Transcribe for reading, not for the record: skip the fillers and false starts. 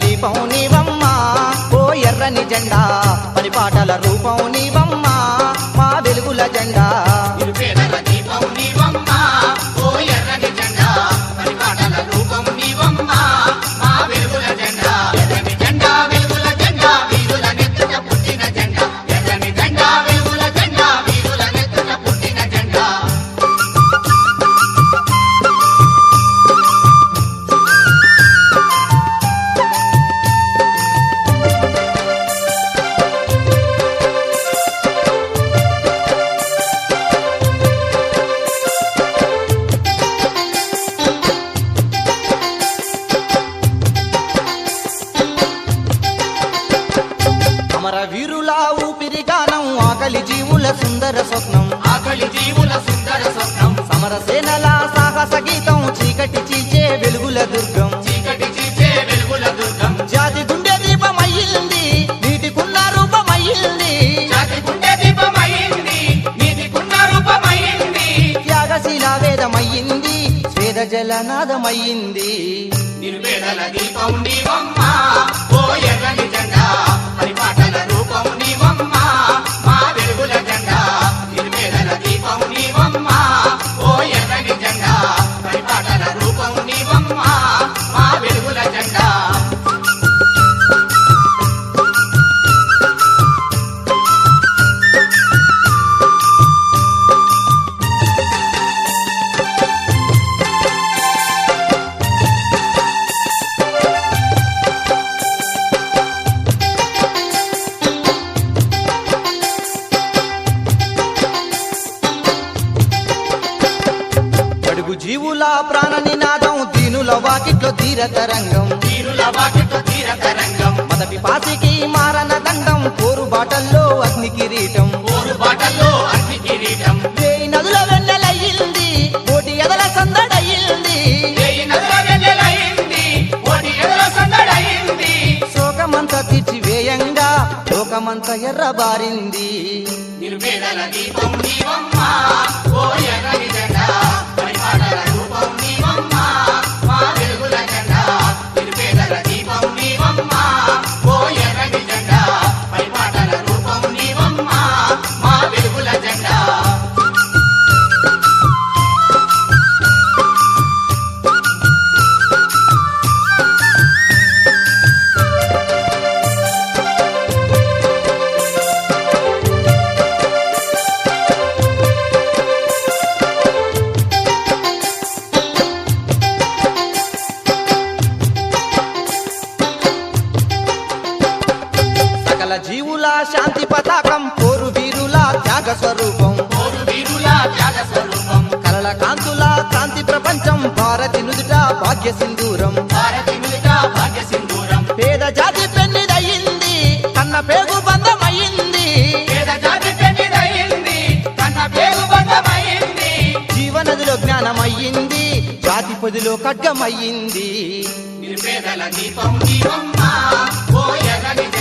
దీపం నీవమ్మ ఓ ఎర్రని జెండా పరిపాటల రూపం నీవమ్మ మా వెలుగుల జెండా నిరుపేదల దీపం నీవమ్మ ఓ ఎర్రని జెండా పరిపాటల రూపం నీవమ్మ మా వెలుగుల జెండా ఎర్రని జెండా వెలుగుల జెండా వీరుల నెత్తున పుట్టిన జెండా ఎర్రని జెండా వెలుగుల జెండా వీరుల నెత్తున పుట్టిన జెండా అమర వీరుల ఊపిరి గానం ఆకలి జీవుల సుందర స్వప్నం ఆకలి జీవుల సుందర స్వప్నం సమరసేనల సాహస గీతం చీకటి చీల్చే వెలుగుల దుర్గం చీకటి చీచే వెలుగుల దుర్గం జాతి గుండె దీపమయ్యింది నీటికున్న రూపమయ్యింది జాతి గుండె దీపమయ్యింది నీతికున్న రూపమయ్యింది త్యాగశీల వేదమయ్యింది స్వేద జలనాదమయ్యింది నిరుపేదల దీపం నీవమ్మ ఓ ఎర్రని జెండా పరిపాటల రూపం నీవమ్మ మా వెలుగుల జెండా నిరుపేదల దీపం నీవమ్మ ఓ ఎర్రని జెండా పరిపాటల రూపం నీవమ్మ మా వెలుగుల జెండా అడుగు జీవుల ప్రాణ నినాదం దీనుల వాకిట్లో తీరతరంగం తీరుల వాకిట తీరతరంగం మత పిపాసికి మారన దండం కోరు బాటల్లో అగ్ని కిరీటం ఊరు బాటల్లో అగ్ని కిరీటం వేయి నదుల వెన్నెలయ్యింది కోటి ఎదల సందడయ్యింది వేయి నదుల వెన్నెలయింది కోటి ఎదుల సందడయింది శోకమంతా తీర్చివేయంగా లోకమంతా ఎర్రబారింది నిరుపేదల దీపం నీవమ్మ ఓ ఎర్రని జెండా పరిపాటల రూపం నీవమ్మ మా వెలుగుల జెండా నిరుపేదల దీపం నీవమ్మ ఓ ఎర్రని జెండా పరిపాటల రూపం నీవమ్మ మా వెలుగుల జెండా సకల జీవుల శాంతి పతాకం కోరు వీరుల త్యాగ స్వరూపం ఓరు వీరుల త్యాగ స్వరూపం కలల కాంతుల కాంతి ప్రపంచం భారతి నుదుట భాగ్య సింధూరం భారతి నుడిట భాగ్య సింధూరం పేద జాతి పెన్నిదయ్యింది కన్న పేగు బంధమయ్యింది పేద జాతి పెన్నిదయింది కన్న పేగు బంధమయింది జీవనదిలో జ్ఞానమయ్యింది జాతి పొదిలో ఖడ్గమయ్యింది నిరుపేదల దీపం నీవమ్మ ఓ ఎర్రని జెండా